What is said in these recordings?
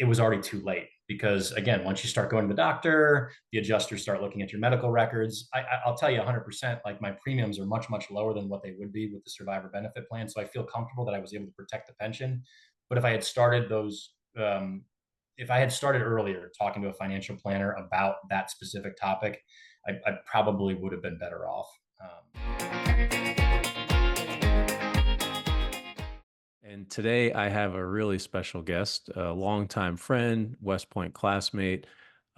it was already too late because again, once you start going to the doctor, the adjusters start looking at your medical records. I'll tell you 100%, like my premiums are much, much lower than what they would be with the survivor benefit plan. So I feel comfortable that I was able to protect the pension. But if I had started if I had started earlier talking to a financial planner about that specific topic, I probably would have been better off. And today I have a really special guest, a longtime friend, West Point classmate,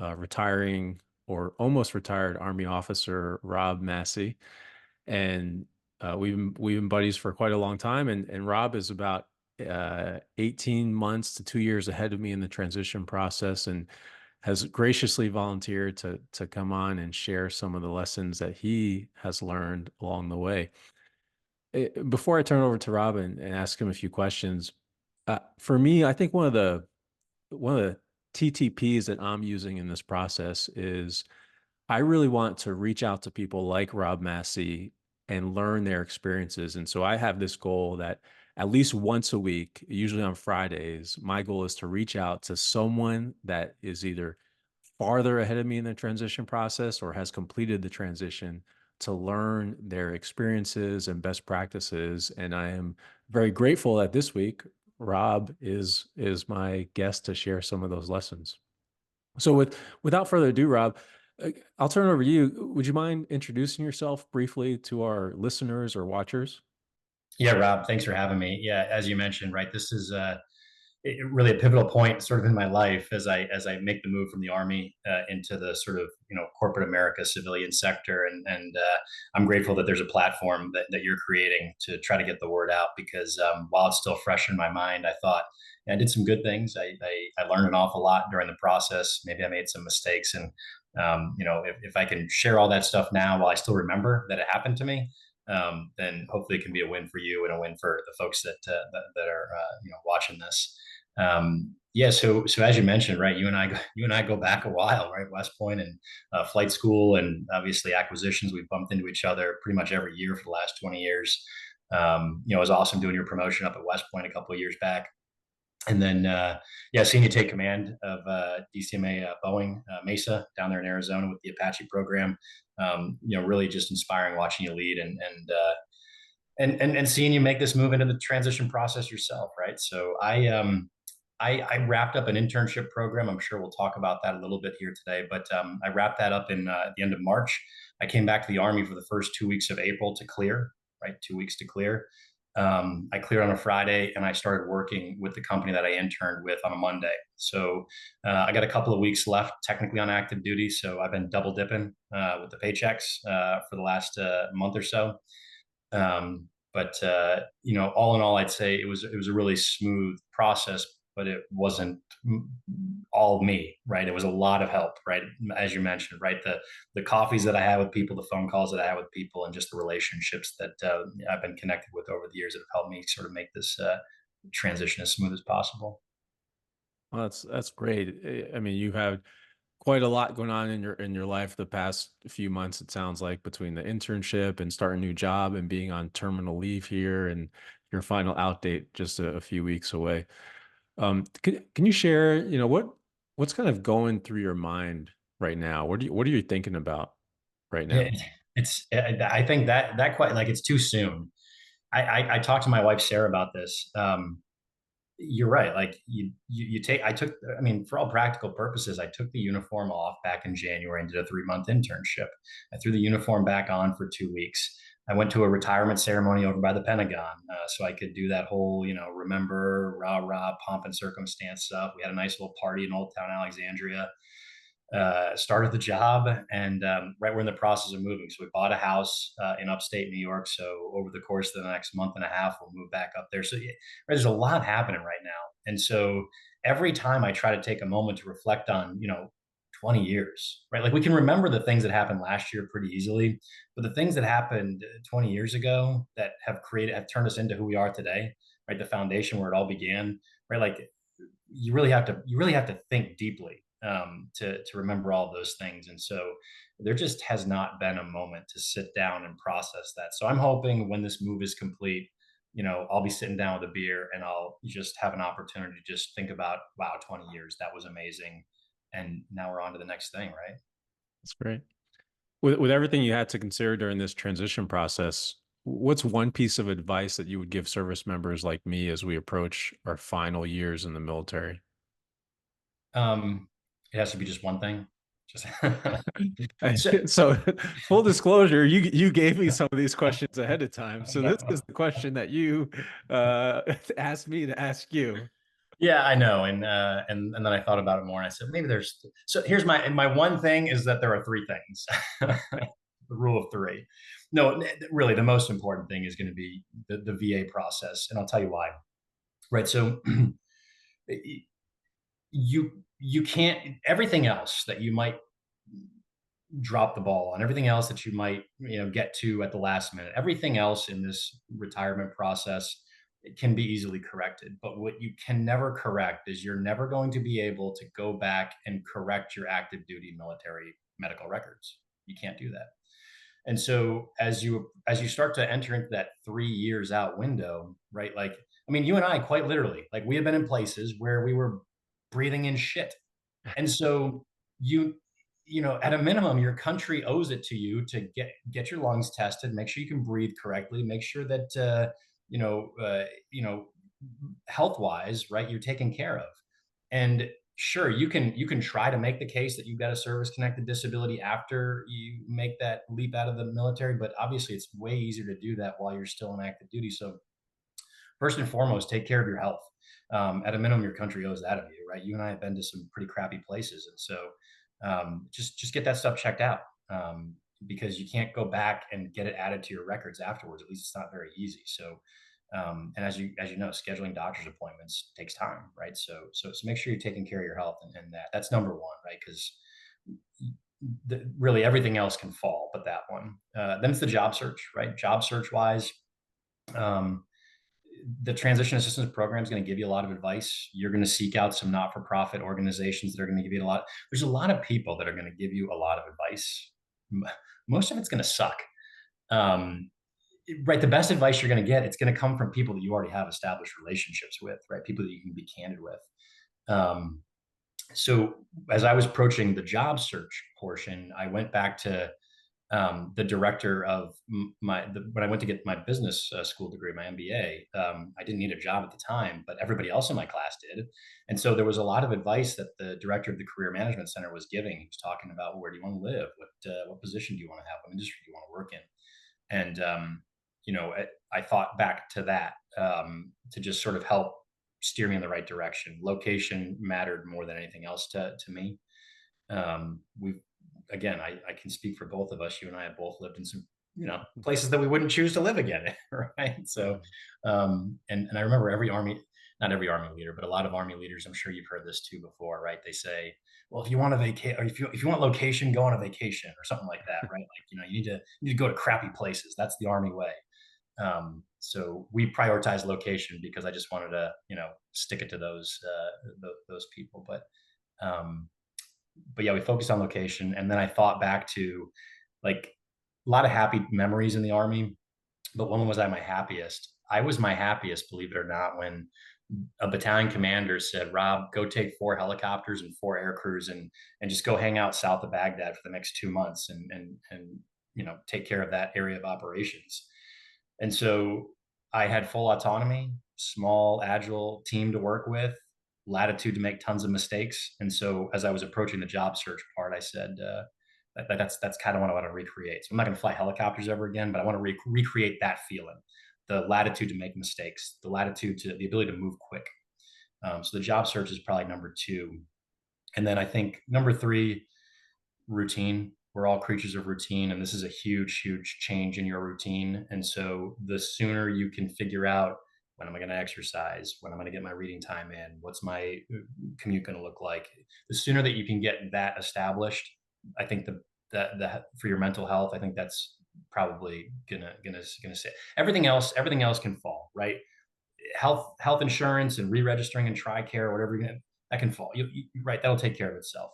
retiring or almost retired Army officer Rob Massey. And we've been buddies for quite a long time. And Rob is about 18 months to 2 years ahead of me in the transition process, and has graciously volunteered to come on and share some of the lessons that he has learned along the way. Before I turn it over to Robin and ask him a few questions, for me, I think one of the TTPs that I'm using in this process is I really want to reach out to people like Rob Massey and learn their experiences. And so I have this goal that at least once a week, usually on Fridays, my goal is to reach out to someone that is either farther ahead of me in the transition process or has completed the transition to learn their experiences and best practices. And I am very grateful that this week Rob is my guest to share some of those lessons. So without further ado, Rob, I'll turn it over to you. Would you mind introducing yourself briefly to our listeners or watchers? Yeah, Rob, thanks for having me. Yeah, as you mentioned, right, this is really a pivotal point sort of in my life as I make the move from the army into the sort of corporate America civilian sector, and I'm grateful that there's a platform that you're creating to try to get the word out because while it's still fresh in my mind, I thought I did some good things. I learned an awful lot during the process. Maybe I made some mistakes, and if I can share all that stuff now while I still remember that it happened to me, then hopefully it can be a win for you and a win for the folks that are watching this. Yeah, so as you mentioned, right, you and I go back a while, right? West Point and flight school, and obviously acquisitions. We've bumped into each other pretty much every year for the last 20 years. It was awesome doing your promotion up at West Point a couple of years back. And then, yeah, seeing you take command of DCMA Boeing Mesa down there in Arizona with the Apache program, really just inspiring watching you lead and seeing you make this move into the transition process yourself, right? So I wrapped up an internship program. I'm sure we'll talk about that a little bit here today, but I wrapped that up in the end of March. I came back to the Army for the first 2 weeks of April to clear, right? 2 weeks to clear. I cleared on a Friday and I started working with the company that I interned with on a Monday. So I got a couple of weeks left technically on active duty. So I've been double dipping with the paychecks for the last month or so. But all in all, I'd say it was a really smooth process, but it wasn't all me, right? It was a lot of help, right? As you mentioned, right? The coffees that I had with people, the phone calls that I had with people, and just the relationships that I've been connected with over the years that have helped me sort of make this transition as smooth as possible. Well, that's great. I mean, you have quite a lot going on in your life the past few months. It sounds like between the internship and starting a new job and being on terminal leave here, and your final out date just a few weeks away. Can you share, what's kind of going through your mind right now? What are you thinking about right Yeah, now? I think that quite like it's too soon. I talked to my wife Sarah about this. You're right. Like you take, I took, I mean, for all practical purposes, I took the uniform off back in January and did a 3 month internship. I threw the uniform back on for 2 weeks. I went to a retirement ceremony over by the Pentagon, so I could do that whole, remember, rah rah, pomp and circumstance stuff. We had a nice little party in Old Town Alexandria. Started the job, and right, we're in the process of moving. So we bought a house in upstate New York. So over the course of the next month and a half, we'll move back up there. So yeah, right, there's a lot happening right now, and so every time I try to take a moment to reflect on 20 years, right? Like we can remember the things that happened last year pretty easily, but the things that happened 20 years ago that have turned us into who we are today, right? The foundation where it all began, right? Like you really have to think deeply to remember all those things. And so there just has not been a moment to sit down and process that. So I'm hoping when this move is complete, I'll be sitting down with a beer and I'll just have an opportunity to just think about, wow, 20 years, that was amazing. And now we're on to the next thing, right? That's great. With everything you had to consider during this transition process, what's one piece of advice that you would give service members like me as we approach our final years in the military? Um, it has to be just one thing. Just so, So, full disclosure, you gave me some of these questions ahead of time. So this is the question that you asked me to ask you. yeah, I know. And then I thought about it more and I said, maybe there's, so here's my one thing is that there are three things. The rule of three. No, really the most important thing is going to be the VA process. And I'll tell you why. Right. So you can't, everything else that you might drop the ball on, everything else that you might get to at the last minute, everything else in this retirement process, it can be easily corrected. But what you can never correct is you're never going to be able to go back and correct your active duty military medical records. You can't do that. And so as you start to enter into that 3 years out window, right? Like, I mean, you and I, quite literally, like, we have been in places where we were breathing in shit. And so you at a minimum, your country owes it to you to get your lungs tested, make sure you can breathe correctly, make sure that you know you know health wise, right, you're taken care of. And sure, you can try to make the case that you've got a service connected disability after you make that leap out of the military, but obviously it's way easier to do that while you're still in active duty. So first and foremost, take care of your health. At a minimum, your country owes that of you, right? You and I have been to some pretty crappy places, and so just get that stuff checked out, because you can't go back and get it added to your records afterwards. At least it's not very easy. So, and as you know, scheduling doctor's appointments takes time, right? So make sure you're taking care of your health, and that's number one, right? Because really everything else can fall, but that one. Then it's the job search, right? Job search wise. Um, the transition assistance program is going to give you a lot of advice. You're going to seek out some not-for-profit organizations that are going to give you a lot. There's a lot of people that are going to give you a lot of advice. Most of it's going to suck. Um, right. The best advice you're going to get, it's going to come from people that you already have established relationships with, right? People that you can be candid with. Um, so as I was approaching the job search portion, I went back to the director of when I went to get my business school degree, my MBA. I didn't need a job at the time, but everybody else in my class did, and so there was a lot of advice that the director of the Career Management Center was giving. He was talking about, where do you want to live, what position do you want to have, what industry do you want to work in, and I thought back to that, to just sort of help steer me in the right direction. Location mattered more than anything else to me. We Again, I can speak for both of us. You and I have both lived in some, places that we wouldn't choose to live again, right? So, and I remember not every army leader, but a lot of army leaders, I'm sure you've heard this too before, right? They say, well, if you want a vacation, or if you want location, go on a vacation or something like that, right? Like, you need to go to crappy places. That's the army way. So we prioritize location because I just wanted to, stick it to those people. But yeah, we focused on location. And then I thought back to, like, a lot of happy memories in the army. But when was I my happiest? I was my happiest, believe it or not, when a battalion commander said, Rob, go take 4 helicopters and 4 air crews and just go hang out south of Baghdad for the next 2 months and take care of that area of operations. And so I had full autonomy, small, agile team to work with, latitude to make tons of mistakes. And so as I was approaching the job search part, I said, that's kind of what I want to recreate. So I'm not going to fly helicopters ever again, but I want to recreate that feeling, the latitude to make mistakes, the ability to move quick. So the job search is probably number two. And then I think number three, routine. We're all creatures of routine, and this is a huge, huge change in your routine. And so the sooner you can figure out, when am I going to exercise? When am I going to get my reading time in? What's my commute going to look like? The sooner that you can get that established, I think the for your mental health, I think that's probably gonna say everything else can fall, right? Health insurance and re-registering and TRICARE, whatever that can fall. Right, that'll take care of itself.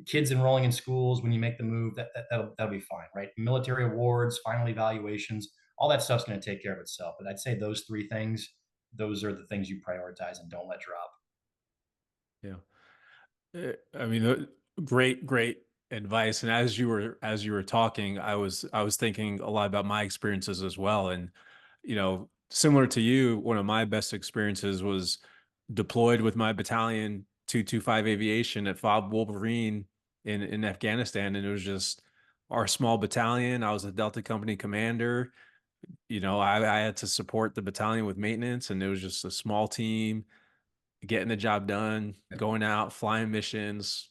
Kids enrolling in schools when you make the move, that'll be fine, right? Military awards, final evaluations, all that stuff's going to take care of itself. But I'd say those three things, those are the things you prioritize and don't let drop. Yeah. I mean, great advice. And as you were talking, I was thinking a lot about my experiences as well. And similar to you, one of my best experiences was deployed with my battalion 225 Aviation at Fob Wolverine in Afghanistan, and it was just our small battalion. I was a Delta Company commander. I had to support the battalion with maintenance, and it was just a small team getting the job done, going out, flying missions,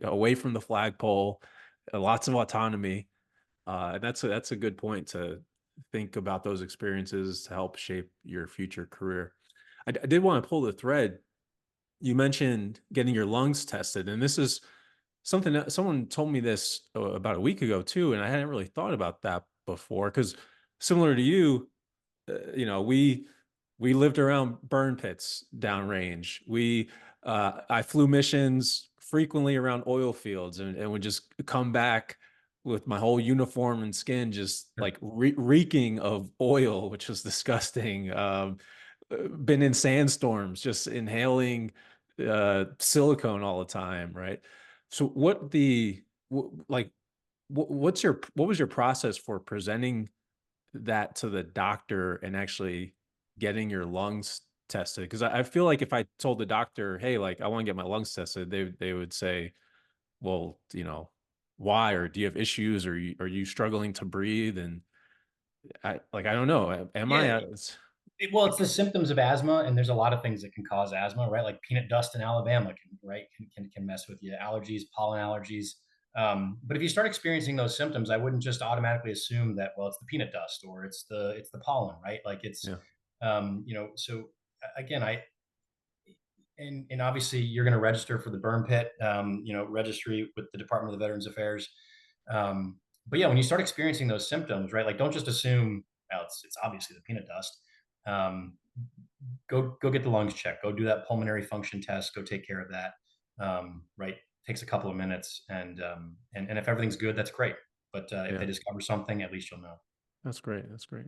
away from the flagpole, lots of autonomy. And that's a good point to think about those experiences to help shape your future career. I did want to pull the thread. You mentioned getting your lungs tested, and this is something that someone told me this about a week ago too, and I hadn't really thought about that before because similar to you, we lived around burn pits downrange. I flew missions frequently around oil fields and would just come back with my whole uniform and skin just like reeking of oil, which was disgusting. Been in sandstorms, just inhaling silicone all the time, right? So what was your process for presenting that to the doctor and actually getting your lungs tested? Because I feel like if I told the doctor, hey, like I want to get my lungs tested, they would say, well, why? Or do you have issues? Or are you struggling to breathe? And I don't know. Am I? Yeah. Well, it's the symptoms of asthma, and there's a lot of things that can cause asthma, right? Like peanut dust in Alabama can mess with you. Allergies, pollen allergies. But if you start experiencing those symptoms, I wouldn't just automatically assume that, well, it's the peanut dust or it's the pollen, right? Like it's Yeah, so again, and obviously you're going to register for the burn pit, registry with the Department of Veterans Affairs. But yeah, when you start experiencing those symptoms, right, like don't just assume, well, it's obviously the peanut dust. Um, go get the lungs checked. Go do that pulmonary function test. Go take care of that. Right, takes a couple of minutes, and if everything's good, that's great. But if they yeah. discover something, at least you'll know. That's great. That's great.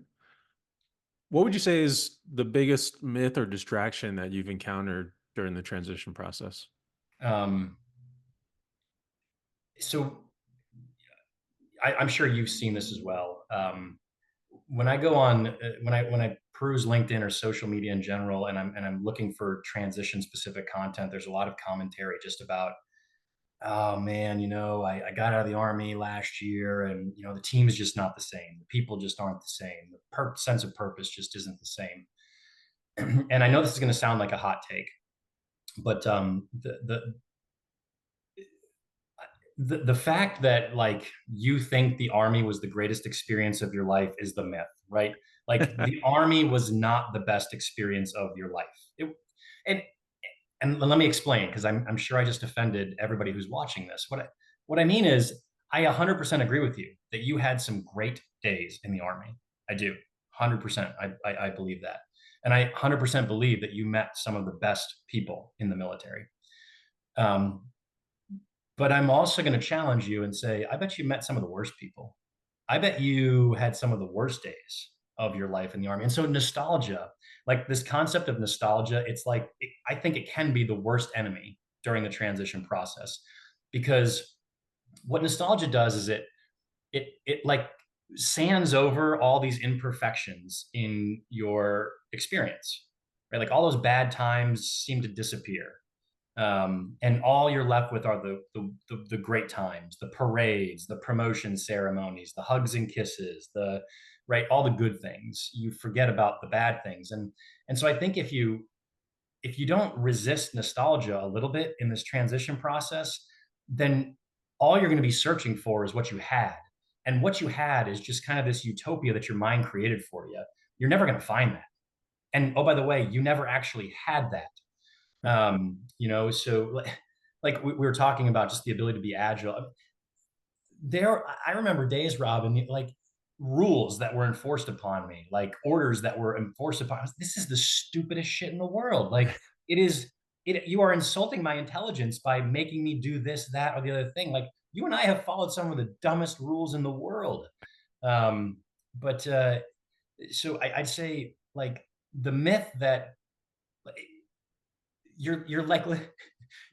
What would you say is the biggest myth or distraction that you've encountered during the transition process? Um, so I'm sure you've seen this as well. When I go on, when I peruse LinkedIn or social media in general, and I'm looking for transition specific content, there's a lot of commentary just about, oh man, I got out of the army last year, and the team is just not the same. The people just aren't the same. The sense of purpose just isn't the same. And I know this is going to sound like a hot take, but the fact that like you think the army was the greatest experience of your life is the myth, right? Like the army was not the best experience of your life. And and let me explain, because I'm sure I just offended everybody who's watching this. What I mean is I 100% agree with you that you had some great days in the army. I do 100%. I believe that, and I 100% believe that you met some of the best people in the military. Um, but I'm also going to challenge you and say, I bet you met some of the worst people. I bet you had some of the worst days of your life in the army. And so nostalgia, like this concept of nostalgia, it's like, I think it can be the worst enemy during the transition process, because what nostalgia does is it like sands over all these imperfections in your experience, right? Like all those bad times seem to disappear, and all you're left with are the great times, the parades, the promotion ceremonies, the hugs and kisses, the right, all the good things. You forget about the bad things, and so I think if you don't resist nostalgia a little bit in this transition process, then all you're going to be searching for is what you had, and what you had is just kind of this utopia that your mind created for you. You're never going to find that, and oh, by the way, you never actually had that. So like we were talking about just the ability to be agile. I remember days, Rob, and like rules that were enforced upon me, like orders that were enforced upon us. This is the stupidest shit in the world. Like it is, you are insulting my intelligence by making me do this, that, or the other thing. Like you and I have followed some of the dumbest rules in the world. But So I'd say like the myth that like, you're like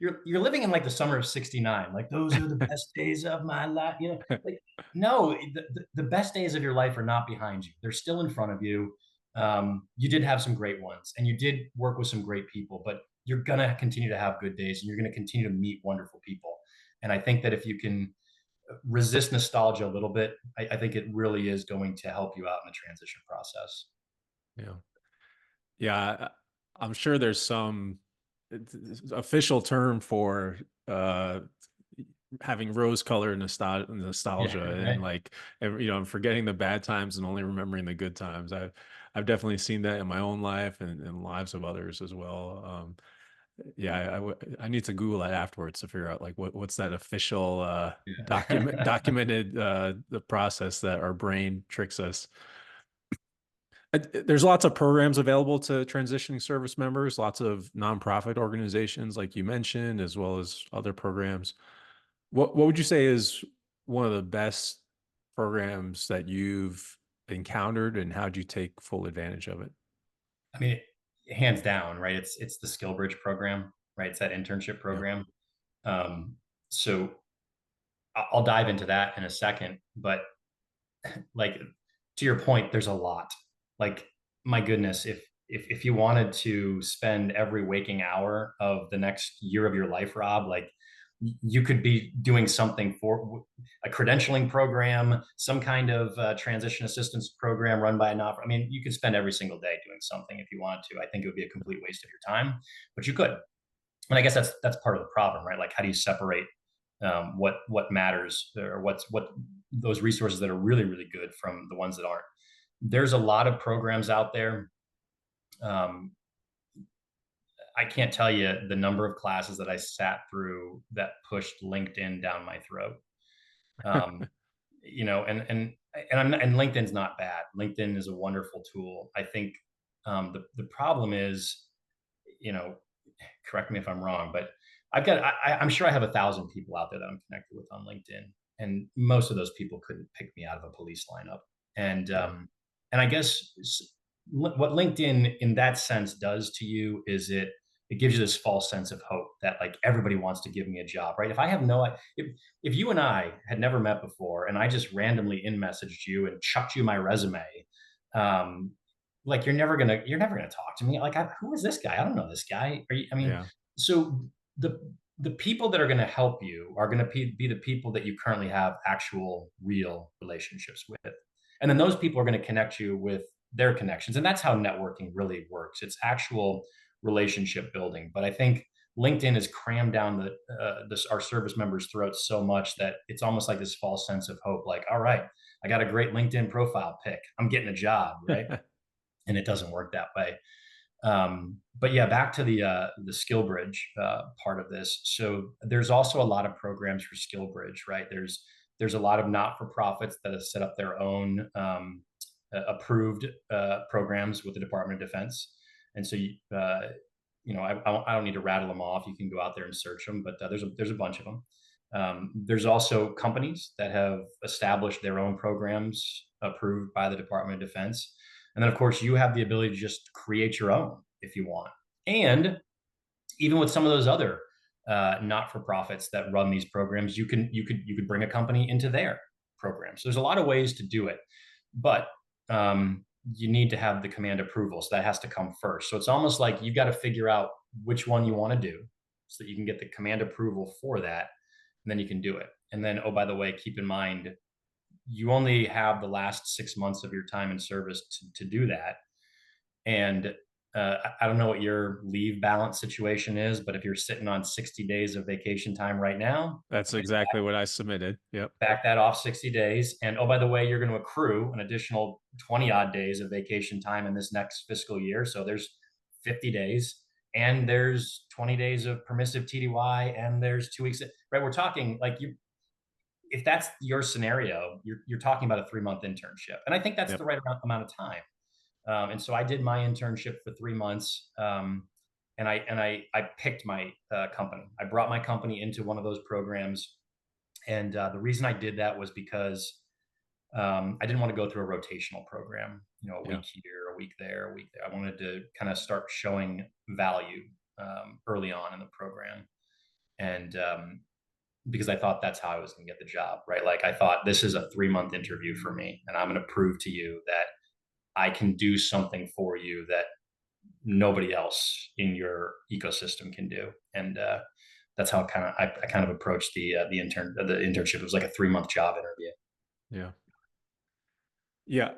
you're living in like the summer of 69, like those are the best days of my life, like no, the best days of your life are not behind you, they're still in front of you. You did have some great ones and you did work with some great people, but you're gonna continue to have good days and you're gonna continue to meet wonderful people. And I think that if you can resist nostalgia a little bit, I think it really is going to help you out in the transition process. Yeah. Yeah, I'm sure there's some official term for having rose-colored Yeah, nostalgia, and right. like, I'm forgetting the bad times and only remembering the good times. I've definitely seen that in my own life and lives of others as well. Yeah, I need to Google that afterwards to figure out like what's that official Yeah. documented the process that our brain tricks us. There's lots of programs available to transitioning service members, lots of nonprofit organizations, like you mentioned, as well as other programs. What would you say is one of the best programs that you've encountered, and how'd you take full advantage of it? I mean, hands down, right? It's the SkillBridge program, right? It's that internship Yeah. program. Um, so I'll dive into that in a second, but like to your point, there's a lot. Like, my goodness, if you wanted to spend every waking hour of the next year of your life, Rob, like you could be doing something for a credentialing program, some kind of transition assistance program run by a not. I mean, you could spend every single day doing something if you wanted to. I think it would be a complete waste of your time, but you could. And I guess that's part of the problem, right? Like, how do you separate what matters, or what those resources that are really really good from the ones that aren't? There's a lot of programs out there. Um, I can't tell you the number of classes that I sat through that pushed LinkedIn down my throat. Um, and LinkedIn's not bad. LinkedIn is a wonderful tool. I think the problem is, you know, correct me if I'm wrong, but I'm sure I have 1,000 people out there that I'm connected with on LinkedIn, and most of those people couldn't pick me out of a police lineup. And Yeah. and I guess what LinkedIn in that sense does to you is it gives you this false sense of hope that like everybody wants to give me a job, right? If I have no, if you and I had never met before, and I just randomly in messaged you and chucked you my resume, um, like you're never gonna talk to me. Like, who is this guy? I don't know this guy. Are you? I mean, Yeah. so the the people that are going to help you are going to be the people that you currently have actual real relationships with, and then those people are going to connect you with their connections, and that's how networking really works. It's actual relationship building. But I think LinkedIn has crammed down our service members' throats so much that it's almost like this false sense of hope. Like, all right, I got a great LinkedIn profile pic, I'm getting a job, right? And it doesn't work that way. But yeah, back to the SkillBridge part of this. So there's also a lot of programs for SkillBridge, right? There's a lot of not-for-profits that have set up their own approved programs with the Department of Defense, and so I don't need to rattle them off. You can go out there and search them, but there's a bunch of them. There's also companies that have established their own programs approved by the Department of Defense. And then, of course, you have the ability to just create your own if you want. And even with some of those other not-for-profits that run these programs, you could bring a company into their program. So there's a lot of ways to do it, but you need to have the command approval. So that has to come first. So it's almost like you've got to figure out which one you want to do so that you can get the command approval for that, and then you can do it. And then, oh, by the way, keep in mind, you only have the last 6 months of your time in service to do that. And I don't know what your leave balance situation is, but if you're sitting on 60 days of vacation time right now, That's exactly what I submitted. Yep. back that off 60 days. And oh, by the way, you're going to accrue an additional 20 odd days of vacation time in this next fiscal year. So there's 50 days, and there's 20 days of permissive TDY, and there's 2 weeks, right? We're talking like if that's your scenario, you're talking about a 3-month internship. And I think that's the Yep. right amount of time. And so I did my internship for 3 months. And I picked my company. I brought my company into one of those programs. And the reason I did that was because I didn't want to go through a rotational program, a Yeah. week here, a week there, a week there. I wanted to kind of start showing value early on in the program. And because I thought that's how I was going to get the job, right? Like I thought this is a 3 month interview for me, and I'm going to prove to you that I can do something for you that nobody else in your ecosystem can do. And that's how I kind of approached the internship. It was like a 3 month job interview. Yeah. Yeah,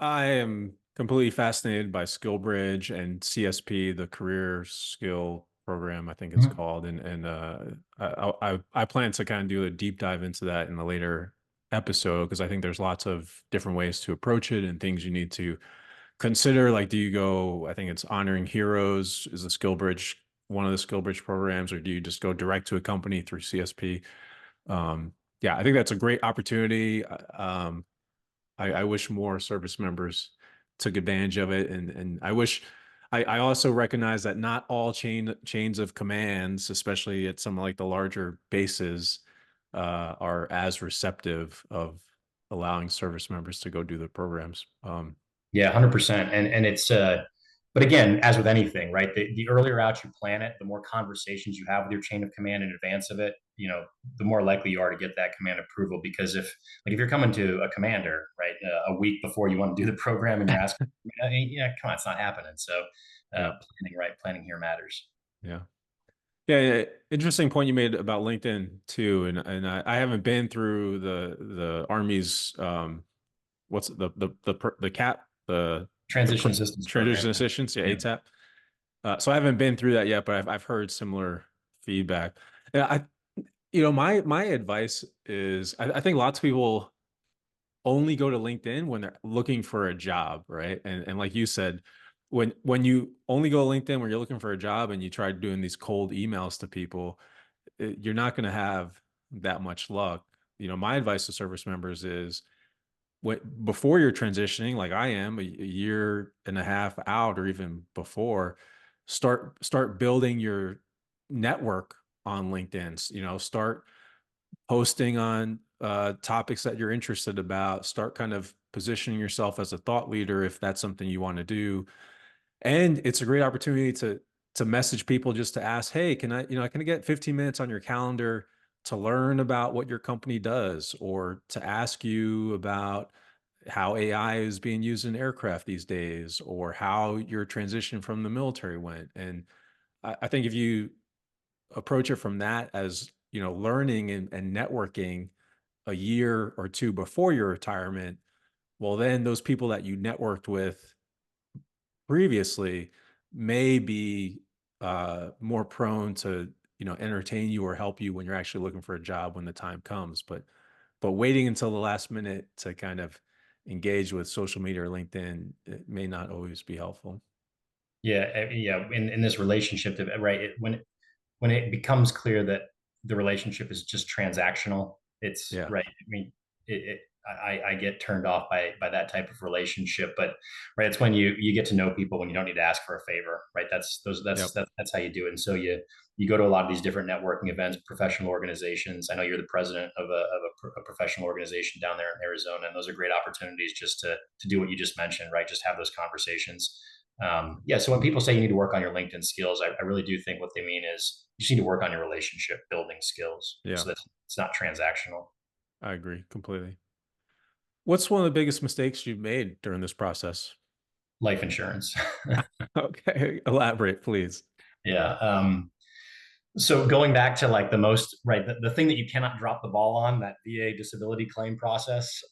I am completely fascinated by SkillBridge and CSP, the Career Skill Program, I think it's Mhm. called, and I plan to kind of do a deep dive into that in a later episode because I think there's lots of different ways to approach it and things you need to consider. Like, do you go? I think it's honoring heroes is the SkillBridge one of the SkillBridge programs, or do you just go direct to a company through CSP? Yeah, I think that's a great opportunity. I wish more service members took advantage of it, and I wish I also recognize that not all chains of commands, especially at some like the larger bases, are as receptive of allowing service members to go do the programs. Yeah, 100%. And it's but again, as with anything, right? The earlier out you plan it, the more conversations you have with your chain of command in advance of it, the more likely you are to get that command approval. Because if you're coming to a commander, right, a week before you want to do the program and you're asking, yeah, come on, it's not happening. So Yeah, planning here matters. yeah. Yeah, interesting point you made about LinkedIn too, and I haven't been through the Army's what's the CAP the Transition assistance program. transition assistance, yeah, Yeah. ATAP. So I haven't been through that yet, but I've heard similar feedback. Yeah, my advice is I think lots of people only go to LinkedIn when they're looking for a job, right? And like you said, when you only go to LinkedIn when you're looking for a job and you try doing these cold emails to people, you're not going to have that much luck. My advice to service members is when before you're transitioning, like I am a year and a half out or even before, start building your network on LinkedIn. Start posting on topics that you're interested about. Start kind of positioning yourself as a thought leader if that's something you want to do. And it's a great opportunity to message people just to ask, hey, can I get 15 minutes on your calendar to learn about what your company does, or to ask you about how AI is being used in aircraft these days, or how your transition from the military went. And I think if you approach it from that as, learning and networking a year or two before your retirement, well, then those people that you networked with previously may be more prone to, entertain you or help you when you're actually looking for a job when the time comes. But waiting until the last minute to kind of engage with social media or LinkedIn, it may not always be helpful. Yeah, yeah. In this relationship, right? When it becomes clear that the relationship is just transactional, it's Yeah. right. I mean, I get turned off by that type of relationship. But right, it's when you get to know people when you don't need to ask for a favor, right? Yep. That's how you do it. And so you go to a lot of these different networking events, professional organizations. I know you're the president of a professional organization down there in Arizona, and those are great opportunities just to do what you just mentioned, right? Just have those conversations. Yeah. So when people say you need to work on your LinkedIn skills, I really do think what they mean is you just need to work on your relationship building skills Yeah. so that it's not transactional. I agree completely. What's one of the biggest mistakes you've made during this process? Life insurance. Okay. Elaborate, please. Yeah. So going back to like the most right, the thing that you cannot drop the ball on, that VA disability claim process.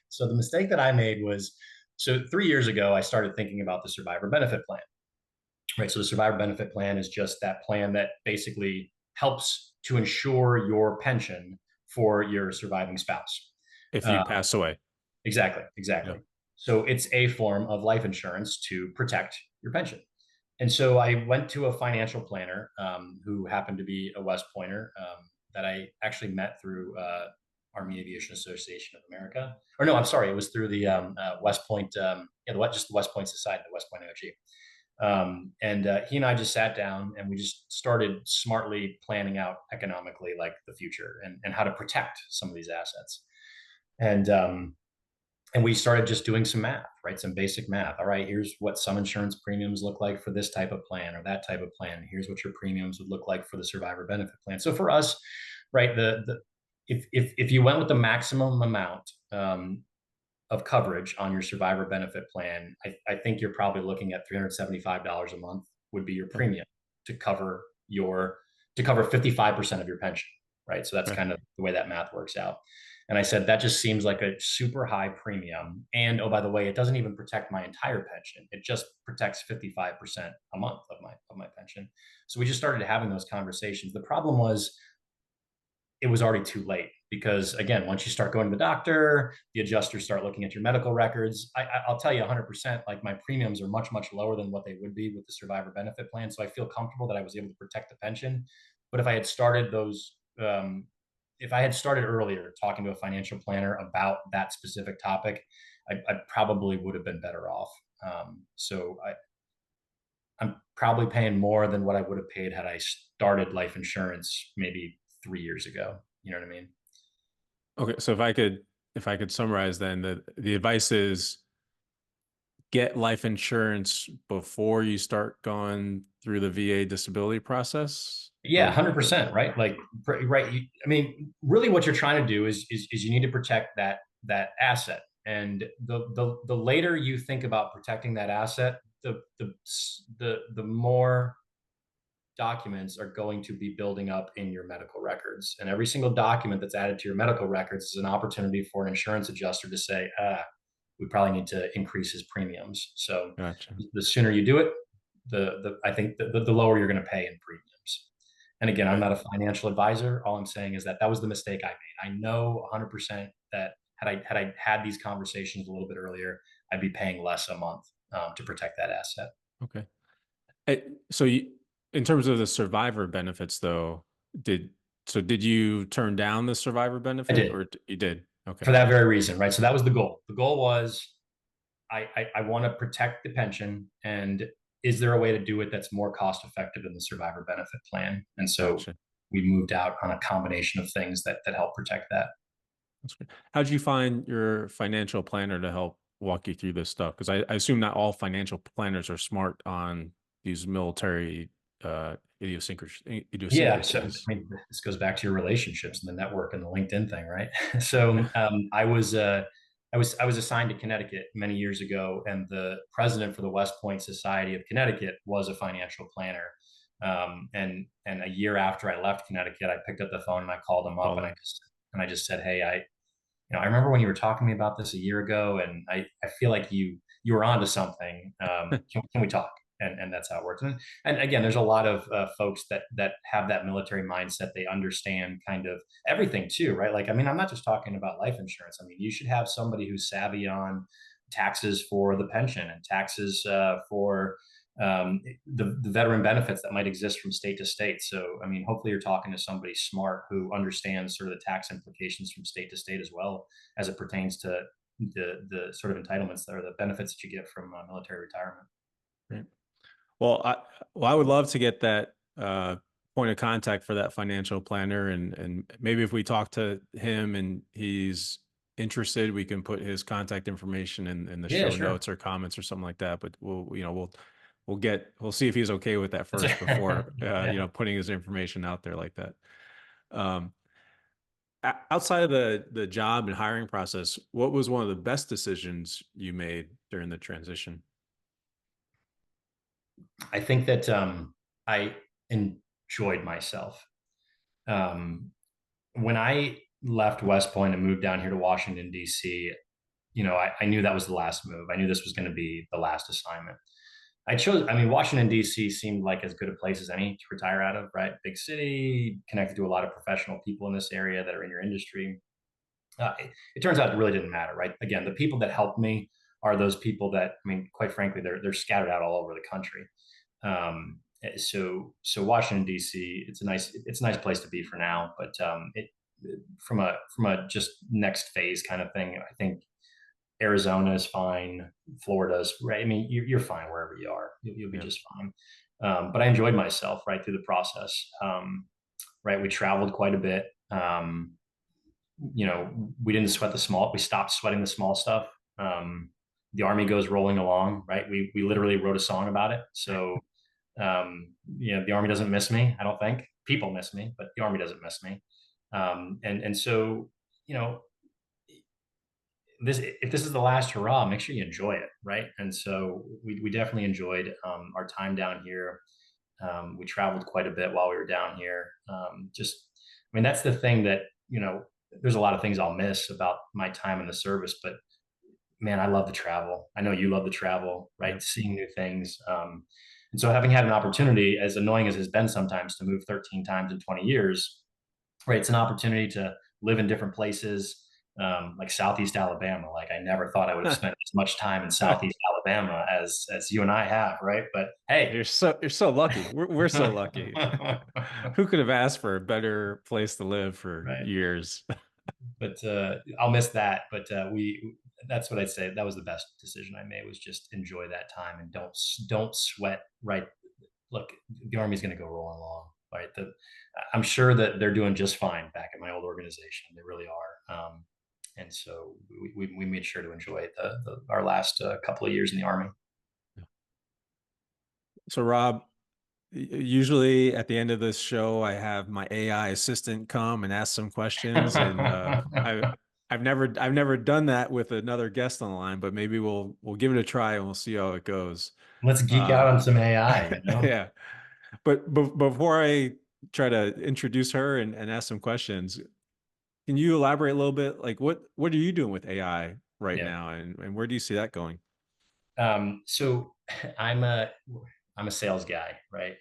So the mistake that I made was, so 3 years ago I started thinking about the survivor benefit plan. Right. So the survivor benefit plan is just that plan that basically helps to ensure your pension for your surviving spouse. If Uh, you pass away. exactly, Yeah. exactly. So it's a form of life insurance to protect your pension. And so I went to a financial planner who happened to be a West Pointer that I actually met through Army Aviation Association of America. Or no, I'm sorry, it was through the West Point, just the West Point Society, the West Point OG. And he and I just sat down and we just started smartly planning out economically like the future and how to protect some of these assets. And and we started just doing some math, right? Some basic math. All right, here's what some insurance premiums look like for this type of plan or that type of plan. Here's what your premiums would look like for the survivor benefit plan. So for us, right, the if you went with the maximum amount of coverage on your survivor benefit plan, I think you're probably looking at $375 a month would be your Okay. premium to cover your to cover 55% of your pension, right? So that's Okay. kind of the way that math works out. And I said that just seems like a super high premium. And oh, by the way, it doesn't even protect my entire pension. It just protects 55% a month of my pension. So we just started having those conversations. The problem was it was already too late because again, once you start going to the doctor, the adjusters start looking at your medical records. I'll tell you 100%, like my premiums are much, much lower than what they would be with the survivor benefit plan. So I feel comfortable that I was able to protect the pension. But if I had started if I had started earlier talking to a financial planner about that specific topic, I probably would have been better off. I'm probably paying more than what I would have paid had I started life insurance maybe 3 years ago. You know what I mean? Okay. So if I could summarize then, the advice is get life insurance before you start going through the VA disability process, Yeah, or 100%. Right. Like, right. I mean, really, what you're trying to do is you need to protect that asset, and the later you think about protecting that asset, the more documents are going to be building up in your medical records. And every single document that's added to your medical records is an opportunity for an insurance adjuster to say, we probably need to increase his premiums. So gotcha. the sooner you do it, I think the lower you're going to pay in premiums. And again, I'm Okay. not a financial advisor. All I'm saying is that was the mistake I made. I know 100% that had I had these conversations a little bit earlier, I'd be paying less a month to protect that asset. Okay. So in terms of the survivor benefits, though, did did you turn down the survivor I benefit, did or you did? for Okay. that very reason, right? So that was the goal. The goal was I want to protect the pension, and is there a way to do it that's more cost effective than the survivor benefit plan? And so Gotcha. we moved out on a combination of things that help protect that. That's great. How did you find your financial planner to help walk you through this stuff? Because I assume not all financial planners are smart on these military Yeah, so I idiosyncrasies. mean, this goes back to your relationships and the network and the LinkedIn thing, right? So I was assigned to Connecticut many years ago, and the president for the West Point Society of Connecticut was a financial planner. And a year after I left Connecticut, I picked up the phone and I called him up, Call them. and I just said, "Hey, I remember when you were talking to me about this a year ago, and I feel like you were onto something. Can we talk?" And that's how it works. And again, there's a lot of folks that have that military mindset. They understand kind of everything too, right? Like, I mean, I'm not just talking about life insurance. I mean, you should have somebody who's savvy on taxes for the pension and taxes for the veteran benefits that might exist from state to state. So, I mean, hopefully you're talking to somebody smart who understands sort of the tax implications from state to state as well as it pertains to the sort of entitlements that are the benefits that you get from military retirement. Right. Well, I would love to get that point of contact for that financial planner, and maybe if we talk to him and he's interested, we can put his contact information in the Yeah, show sure. notes or comments or something like that. But we'll see if he's okay with that first before Yeah. putting his information out there like that. Um, Outside of the job and hiring process, what was one of the best decisions you made during the transition? I think that I enjoyed myself. Um, when I left West Point and moved down here to Washington, D.C., I knew that was the last move. I knew this was going to be the last assignment. I mean, Washington, D.C. seemed like as good a place as any to retire out of, right? Big city, connected to a lot of professional people in this area that are in your industry. It turns out it really didn't matter, right? Again, the people that helped me are those people that, I mean, quite frankly, they're scattered out all over the country. So Washington D.C. It's a nice place to be for now, but from a just next phase kind of thing, I think Arizona is fine. Florida's right. I mean, you're fine wherever you are. You'll be Yeah. just fine. But I enjoyed myself right through the process. Right, we traveled quite a bit. we didn't sweat the small. We stopped sweating the small stuff. Um, the Army goes rolling along, right? We literally wrote a song about it. So the Army doesn't miss me. I don't think people miss me, but the Army doesn't miss me. And so you know this if this is the last hurrah, make sure you enjoy it, right? And so we definitely enjoyed our time down here. We traveled quite a bit while we were down here. I mean, that's the thing that, there's a lot of things I'll miss about my time in the service, but man, I love to travel. I know you love to travel, Yeah. right? Seeing new things. And so having had an opportunity, as annoying as it's been sometimes, to move 13 times in 20 years, right? It's an opportunity to live in different places, like Southeast Alabama. Like I never thought I would have spent as much time in Southeast Alabama as you and I have, right? But hey, You're so lucky. We're so lucky. Who could have asked for a better place to live for right. years? But I'll miss that. But that's what I'd say. That was the best decision I made, was just enjoy that time and don't sweat. Right. Look, the Army's going to go rolling along. Right. I'm sure that they're doing just fine back at my old organization. They really are. And so we made sure to enjoy our last couple of years in the Army. So, Rob, usually at the end of this show, I have my AI assistant come and ask some questions, and I've never done that with another guest on the line, but maybe we'll give it a try and we'll see how it goes. Let's geek out Um, on some AI. yeah, but before I try to introduce her and ask some questions, can you elaborate a little bit? Like, what are you doing with AI right Yeah. now, and where do you see that going? So I'm a I'm a sales guy, right?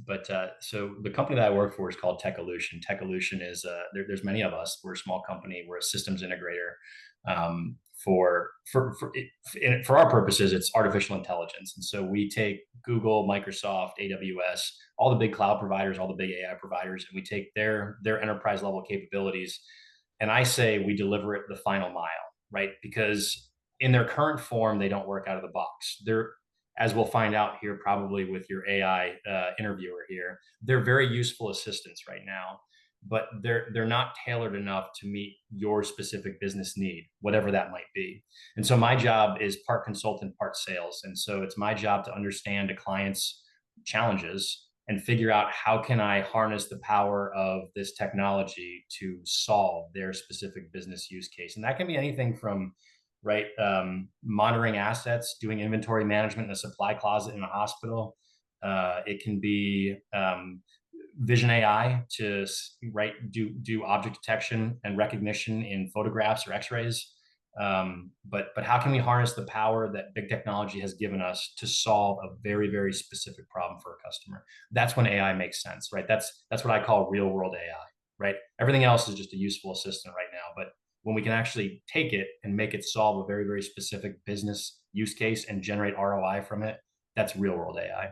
But so the company that I work for is called Techolution. Techolution is there's many of us. We're a small company. We're a systems integrator. For our purposes, it's artificial intelligence, and so we take Google, Microsoft, AWS, all the big cloud providers, all the big AI providers, and we take their enterprise level capabilities, and I say we deliver it the final mile, right? Because in their current form, they don't work out of the box. They're, as we'll find out here, probably with your AI interviewer here, they're very useful assistants right now, but they're not tailored enough to meet your specific business need, whatever that might be. And so my job is part consultant, part sales, and so it's my job to understand a client's challenges and figure out how can I harness the power of this technology to solve their specific business use case. And that can be anything from, right, monitoring assets, doing inventory management in a supply closet in a hospital. It can be vision AI to, right, do object detection and recognition in photographs or X-rays. But how can we harness the power that big technology has given us to solve a very, very specific problem for a customer? That's when AI makes sense, right? That's what I call real world AI, right? Everything else is just a useful assistant right now, but when we can actually take it and make it solve a very, very specific business use case and generate ROI from it, that's real world AI.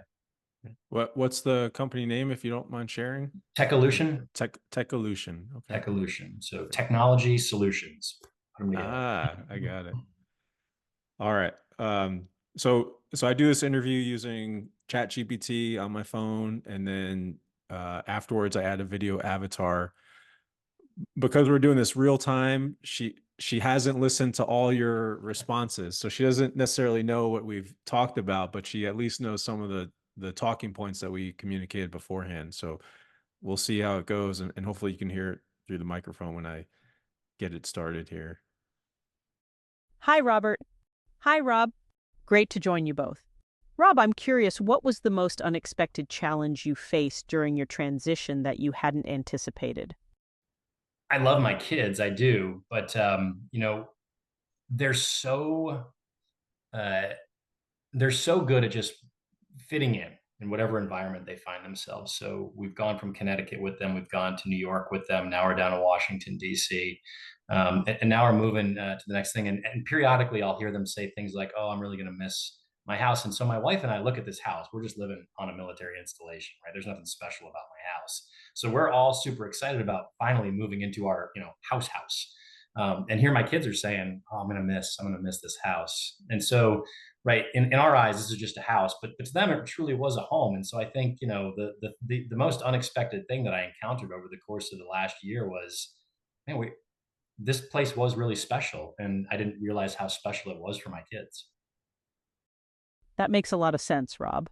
What's the company name, if you don't mind sharing? Techolution. Techolution. Okay. Techolution. So Okay. technology solutions. Put them together. I got it. All right. So I do this interview using ChatGPT on my phone, and then afterwards I add a video avatar. Because we're doing this real time, she hasn't listened to all your responses, so she doesn't necessarily know what we've talked about, but she at least knows some of the talking points that we communicated beforehand. So we'll see how it goes, and hopefully you can hear it through the microphone when I get it started here. Hi, Robert. Hi, Rob. Great to join you both. Rob, I'm curious, what was the most unexpected challenge you faced during your transition that you hadn't anticipated? I love my kids, I do, but they're so uh, they're so good at just fitting in whatever environment they find themselves. So we've gone from Connecticut with them, we've gone to New York with them, now we're down to Washington D.C., and now we're moving to the next thing. And periodically, I'll hear them say things like, "Oh, I'm really going to miss my house." And so my wife and I look at this house. We're just living on a military installation, right? There's nothing special about my house. So we're all super excited about finally moving into our, house. And here my kids are saying, "Oh, I'm going to miss this house." And so, right, in our eyes, this is just a house, but to them, it truly was a home. And so I think, the most unexpected thing that I encountered over the course of the last year was man, this place was really special, and I didn't realize how special it was for my kids. That makes a lot of sense, Rob.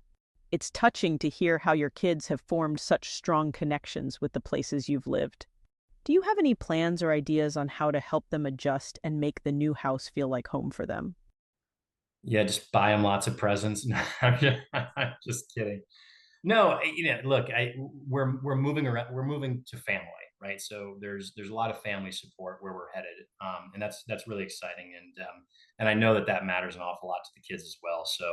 It's touching to hear how your kids have formed such strong connections with the places you've lived. Do you have any plans or ideas on how to help them adjust and make the new house feel like home for them? Yeah, just buy them lots of presents. No, I'm just kidding. No, look, we're moving around. We're moving to family, right? So there's a lot of family support where we're headed, and that's really exciting. And I know that that matters an awful lot to the kids as well. So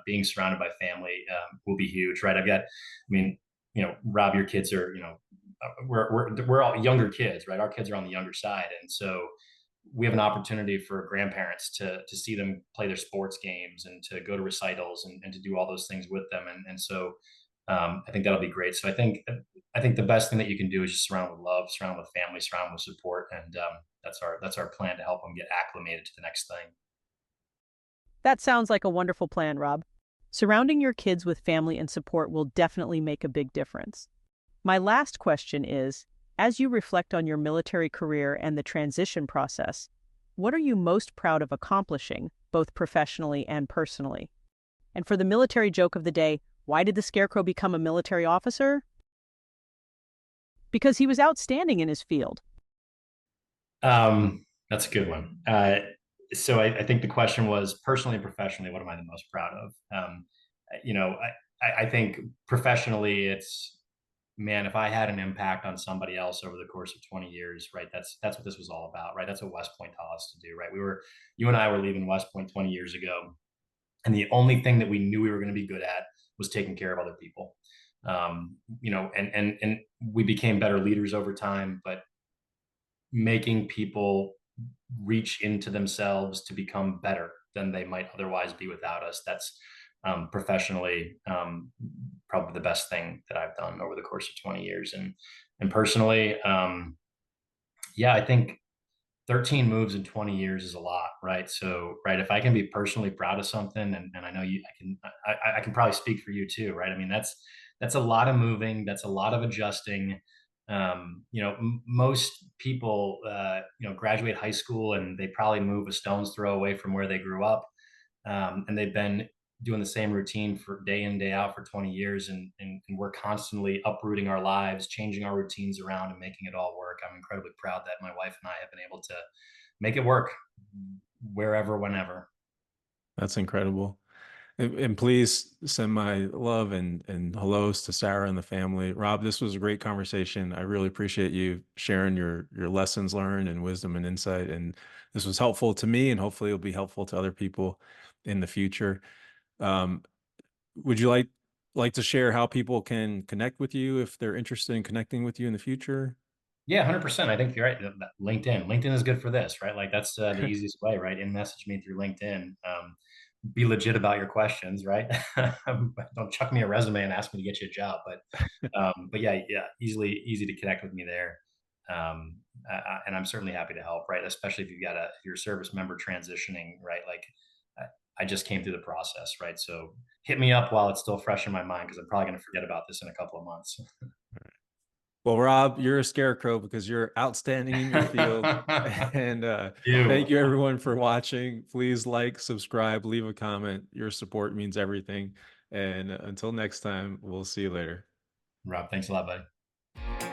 being surrounded by family will be huge, right? I mean, Rob, your kids are, we're all younger kids, right? Our kids are on the younger side, and so we have an opportunity for grandparents to see them play their sports games and to go to recitals and to do all those things with them. And so I think that'll be great. So I think the best thing that you can do is just surround with love, surround with family, surround with support, and that's our plan to help them get acclimated to the next thing. That sounds like a wonderful plan, Rob. Surrounding your kids with family and support will definitely make a big difference. My last question is, as you reflect on your military career and the transition process, what are you most proud of accomplishing, both professionally and personally? And for the military joke of the day, why did the Scarecrow become a military officer? Because he was outstanding in his field. That's a good one. So I think the question was personally and professionally, what am I the most proud of? You know, I think professionally, it's man, if I had an impact on somebody else over the course of 20 years, right? That's what this was all about, right? That's what West Point taught us to do, right? You and I were leaving West Point 20 years ago, and the only thing that we knew we were going to be good at was taking care of other people. And we became better leaders over time, but making people reach into themselves to become better than they might otherwise be without us. That's professionally probably the best thing that I've done over the course of 20 years. And personally, yeah, I think 13 moves in 20 years is a lot, right? So, right, if I can be personally proud of something, and I know I can probably speak for you too, right? I mean, that's a lot of moving, that's a lot of adjusting. Most people, graduate high school and they probably move a stone's throw away from where they grew up, and they've been doing the same routine for day in day out for 20 years, and we're constantly uprooting our lives, changing our routines around and making it all work. I'm incredibly proud that my wife and I have been able to make it work wherever, whenever. That's incredible. And please send my love and hellos to Sarah and the family. Rob, this was a great conversation. I really appreciate you sharing your lessons learned and wisdom and insight. And this was helpful to me, and hopefully it'll be helpful to other people in the future. Um, would you like to share how people can connect with you if they're interested in connecting with you in the future? Yeah, 100%. I think you're right. LinkedIn is good for this, right? Like that's the easiest way, right? In message me through LinkedIn. Be legit about your questions, right? Don't chuck me a resume and ask me to get you a job, but yeah, easy to connect with me there. And I'm certainly happy to help, right? Especially if you've got your service member transitioning, right? Like I just came through the process, right? So hit me up while it's still fresh in my mind because I'm probably going to forget about this in a couple of months. Well, Rob, you're a scarecrow because you're outstanding in your field. And thank You, you, everyone, for watching. Please like, subscribe, leave a comment. Your support means everything. And until next time, we'll see you later. Rob, thanks a lot, buddy.